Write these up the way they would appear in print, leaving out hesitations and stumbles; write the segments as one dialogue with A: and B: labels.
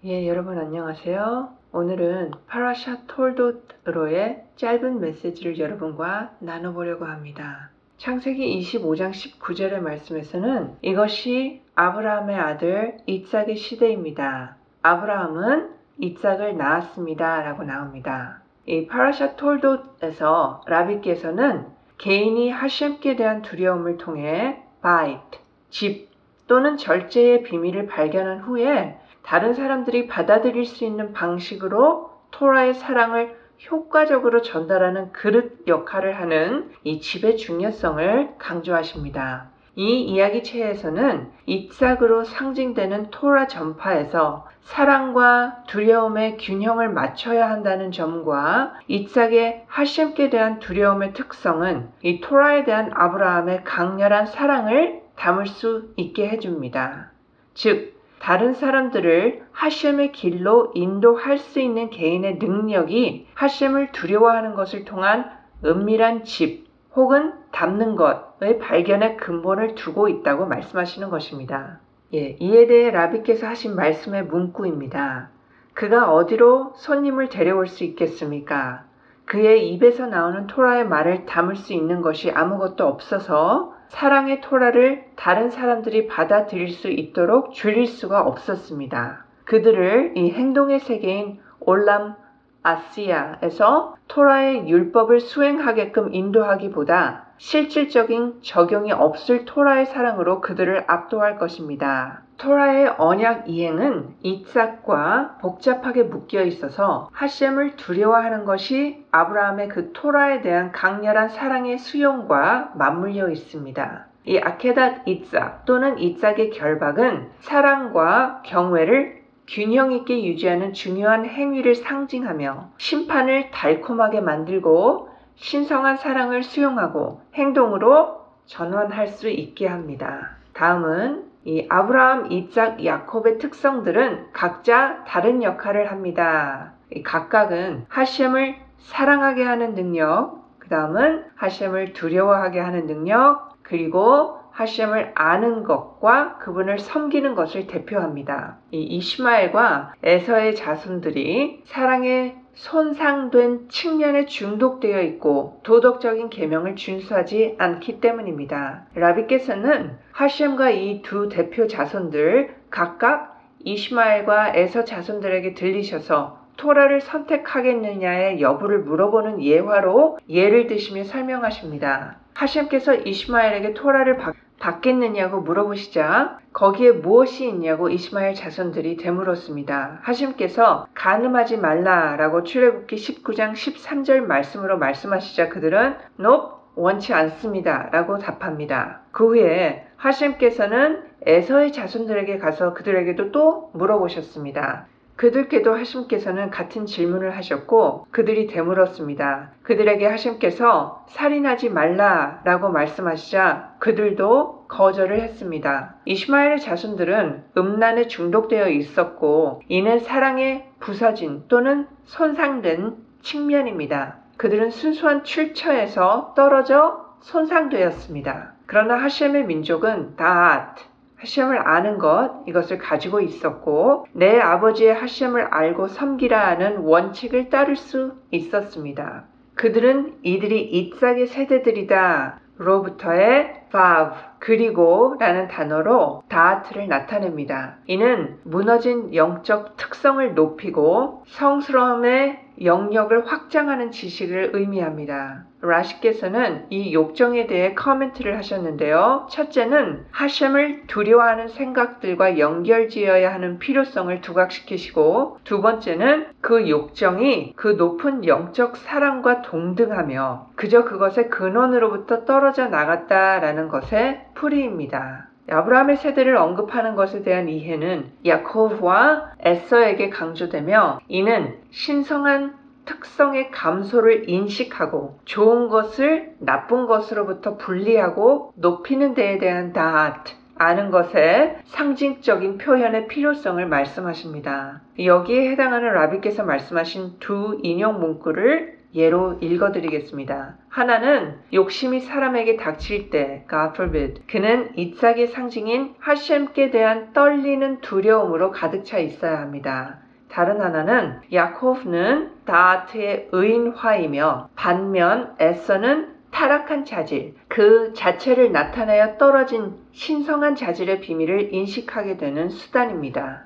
A: 여러분 안녕하세요. 오늘은 파라샤 톨도트로의 짧은 메시지를 여러분과 나눠보려고 합니다. 창세기 25장 19절의 말씀에서는 이것이 아브라함의 아들 이삭의 시대입니다. 아브라함은 이삭을 낳았습니다. 라고 나옵니다. 이 파라샤 톨도트에서 라비께서는 개인이 하셴께 대한 두려움을 통해 바이트, 집 또는 절제의 비밀을 발견한 후에 다른 사람들이 받아들일 수 있는 방식으로 토라의 사랑을 효과적으로 전달하는 그릇 역할을 하는 이 집의 중요성을 강조하십니다. 이 이야기체에서는 이삭으로 상징되는 토라 전파에서 사랑과 두려움의 균형을 맞춰야 한다는 점과 이삭의 하셴께 대한 두려움의 특성은 이 토라에 대한 아브라함의 강렬한 사랑을 담을 수 있게 해줍니다. 즉, 다른 사람들을 하셴의 길로 인도할 수 있는 개인의 능력이 하셴을 두려워하는 것을 통한 은밀한 집 혹은 담는 것의 발견의 근본을 두고 있다고 말씀하시는 것입니다. 이에 대해 라비께서 하신 말씀의 문구입니다. 그가 어디로 손님을 데려올 수 있겠습니까? 그의 입에서 나오는 토라의 말을 담을 수 있는 것이 아무것도 없어서 사랑의 토라를 다른 사람들이 받아들일 수 있도록 줄일 수가 없었습니다. 그들을 이 행동의 세계인 올람 아시아에서 토라의 율법을 수행하게끔 인도하기보다 실질적인 적용이 없을 토라의 사랑으로 그들을 압도할 것입니다. 토라의 언약 이행은 이삭과 복잡하게 묶여 있어서 하셴을 두려워하는 것이 아브라함의 그 토라에 대한 강렬한 사랑의 수용과 맞물려 있습니다. 이 아케닷 이삭 또는 이삭의 결박은 사랑과 경외를 균형 있게 유지하는 중요한 행위를 상징하며 심판을 달콤하게 만들고 신성한 사랑을 수용하고 행동으로 전환할 수 있게 합니다. 다음은 이 아브라함, 이삭, 야콥의 특성들은 각자 다른 역할을 합니다. 각각은 하셴을 사랑하게 하는 능력, 그 다음은 하셴을 두려워하게 하는 능력, 그리고 하셴을 아는 것과 그분을 섬기는 것을 대표합니다. 이 이시마엘과 에서의 자손들이 사랑에 손상된 측면에 중독되어 있고 도덕적인 계명을 준수하지 않기 때문입니다. 라비께서는 하셴과 이 두 대표 자손들 각각 이시마엘과 에서 자손들에게 들리셔서 토라를 선택하겠느냐의 여부를 물어보는 예화로 예를 드시며 설명하십니다. 하셴께서 이시마엘에게 토라를 받겠느냐고 물어보시자 거기에 무엇이 있냐고 이시마엘 자손들이 되물었습니다. 하셴께서 간음하지 말라라고 출애굽기 19장 13절 말씀으로 말씀하시자 그들은 nope, 원치 않습니다 라고 답합니다. 그 후에 하셴께서는 에서의 자손들에게 가서 그들에게도 또 물어보셨습니다. 그들께도 하셴께서는 같은 질문을 하셨고 그들이 되물었습니다. 그들에게 하셴께서 살인하지 말라라고 말씀하시자 그들도 거절을 했습니다. 이시마엘의 자손들은 음란에 중독되어 있었고 이는 사랑에 부서진 또는 손상된 측면입니다. 그들은 순수한 출처에서 떨어져 손상되었습니다. 그러나 하셴의 민족은 다앗, 하셴을 아는 것, 이것을 가지고 있었고 내 아버지의 하셴을 알고 섬기라 하는 원칙을 따를 수 있었습니다. 그들은 이들이 이삭의 세대들이다 로부터의 바브 그리고 라는 단어로 다하트를 나타냅니다. 이는 무너진 영적 특성을 높이고 성스러움의 영역을 확장하는 지식을 의미합니다. 라시께서는 이 욕정에 대해 커멘트를 하셨는데요. 첫째는 하셴을 두려워하는 생각들과 연결지어야 하는 필요성을 두각시키시고 두 번째는 그 욕정이 그 높은 영적 사랑과 동등하며 그저 그것의 근원으로부터 떨어져 나갔다라는 것의 풀이입니다. 아브라함의 세대를 언급하는 것에 대한 이해는 야콥과 에서에게 강조되며 이는 신성한 특성의 감소를 인식하고 좋은 것을 나쁜 것으로부터 분리하고 높이는 데에 대한 다하트, 아는 것의 상징적인 표현의 필요성을 말씀하십니다. 여기에 해당하는 라비께서 말씀하신 두 인용 문구를 예로 읽어드리겠습니다. 하나는 욕심이 사람에게 닥칠 때, God forbid, 그는 이삭의 상징인 하셴께 대한 떨리는 두려움으로 가득 차 있어야 합니다. 다른 하나는 야코브는 다트의 의인화이며 반면 에서는 타락한 자질, 그 자체를 나타내어 떨어진 신성한 자질의 비밀을 인식하게 되는 수단입니다.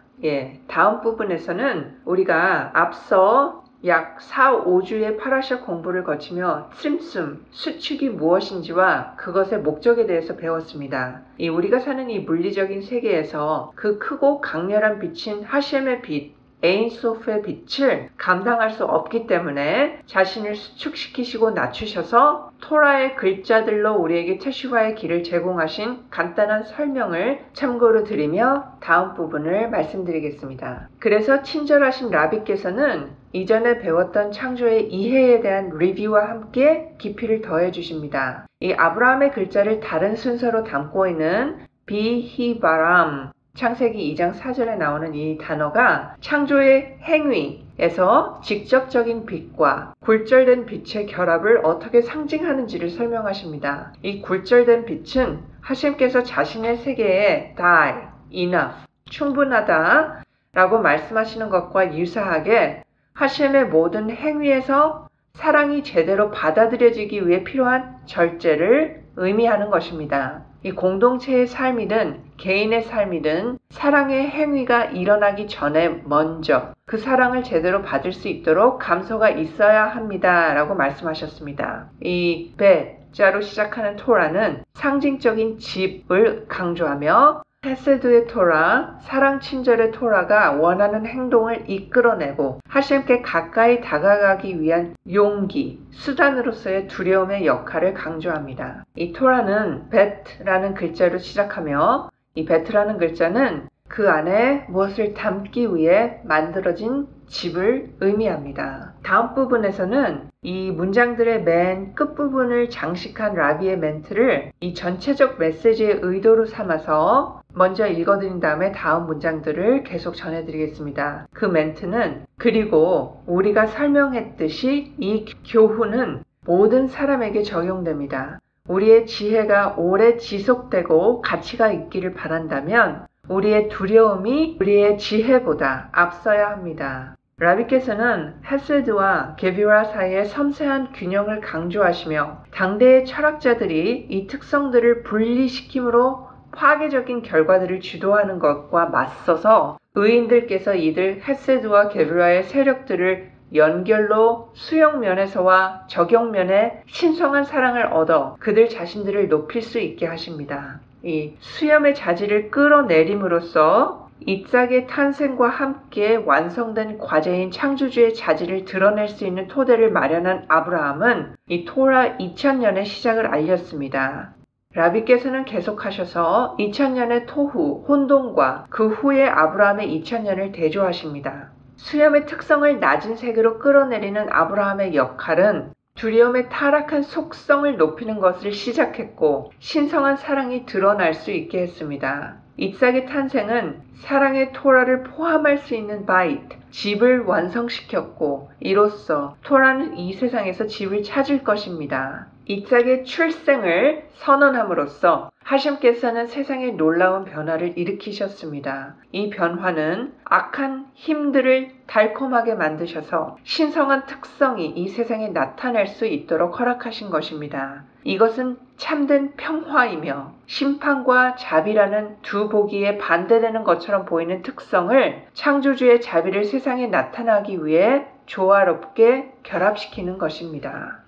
A: 다음 부분에서는 우리가 앞서 약 4, 5주의 파라샤 공부를 거치며 씀씀, 수축이 무엇인지와 그것의 목적에 대해서 배웠습니다. 우리가 사는 이 물리적인 세계에서 그 크고 강렬한 빛인 하셴의 빛, 에인소프의 빛을 감당할 수 없기 때문에 자신을 수축시키시고 낮추셔서 토라의 글자들로 우리에게 테슈바의 길을 제공하신 간단한 설명을 참고로 드리며 다음 부분을 말씀드리겠습니다. 그래서 친절하신 라비께서는 이전에 배웠던 창조의 이해에 대한 리뷰와 함께 깊이를 더해 주십니다. 이 아브라함의 글자를 다른 순서로 담고 있는 비히바람, 창세기 2장 4절에 나오는 이 단어가 창조의 행위에서 직접적인 빛과 굴절된 빛의 결합을 어떻게 상징하는지를 설명하십니다. 이 굴절된 빛은 하셴께서 자신의 세계에 die, enough, 충분하다 라고 말씀하시는 것과 유사하게 하셴의 모든 행위에서 사랑이 제대로 받아들여지기 위해 필요한 절제를 의미하는 것입니다. 이 공동체의 삶이든 개인의 삶이든 사랑의 행위가 일어나기 전에 먼저 그 사랑을 제대로 받을 수 있도록 감소가 있어야 합니다 라고 말씀하셨습니다. 이 베자로 시작하는 토라는 상징적인 집을 강조하며 헤세드의 토라, 사랑 친절의 토라가 원하는 행동을 이끌어내고 하셴께 가까이 다가가기 위한 용기, 수단으로서의 두려움의 역할을 강조합니다. 이 토라는 베트라는 글자로 시작하며 이 베트라는 글자는 그 안에 무엇을 담기 위해 만들어진 집을 의미합니다. 다음 부분에서는 이 문장들의 맨 끝부분을 장식한 라비의 멘트를 이 전체적 메시지의 의도로 삼아서 먼저 읽어드린 다음에 다음 문장들을 계속 전해드리겠습니다. 그 멘트는 그리고 우리가 설명했듯이 이 교훈은 모든 사람에게 적용됩니다. 우리의 지혜가 오래 지속되고 가치가 있기를 바란다면 우리의 두려움이 우리의 지혜보다 앞서야 합니다. 라비께서는 헤세드와 게비라 사이의 섬세한 균형을 강조하시며 당대의 철학자들이 이 특성들을 분리시킴으로 파괴적인 결과들을 주도하는 것과 맞서서 의인들께서 이들 헤세드와 게비라의 세력들을 연결로 수용면에서와 적용면에 신성한 사랑을 얻어 그들 자신들을 높일 수 있게 하십니다. 이 수염의 자질을 끌어내림으로써 이삭의 탄생과 함께 완성된 과제인 창조주의 자질을 드러낼 수 있는 토대를 마련한 아브라함은 이 토라 2000년의 시작을 알렸습니다. 라비께서는 계속하셔서 2000년의 토후, 혼돈과 그 후에 아브라함의 2000년을 대조하십니다. 수염의 특성을 낮은 세계로 끌어내리는 아브라함의 역할은 두려움의 타락한 속성을 높이는 것을 시작했고 신성한 사랑이 드러날 수 있게 했습니다. 이삭의 탄생은 사랑의 토라를 포함할 수 있는 바이트, 집을 완성시켰고 이로써 토라는 이 세상에서 집을 찾을 것입니다. 이삭의 출생을 선언함으로써 하셴께서는 세상에 놀라운 변화를 일으키셨습니다. 이 변화는 악한 힘들을 달콤하게 만드셔서 신성한 특성이 이 세상에 나타날 수 있도록 허락하신 것입니다. 이것은 참된 평화이며 심판과 자비라는 두 보기에 반대되는 것처럼 보이는 특성을 창조주의 자비를 세상에 나타나기 위해 조화롭게 결합시키는 것입니다.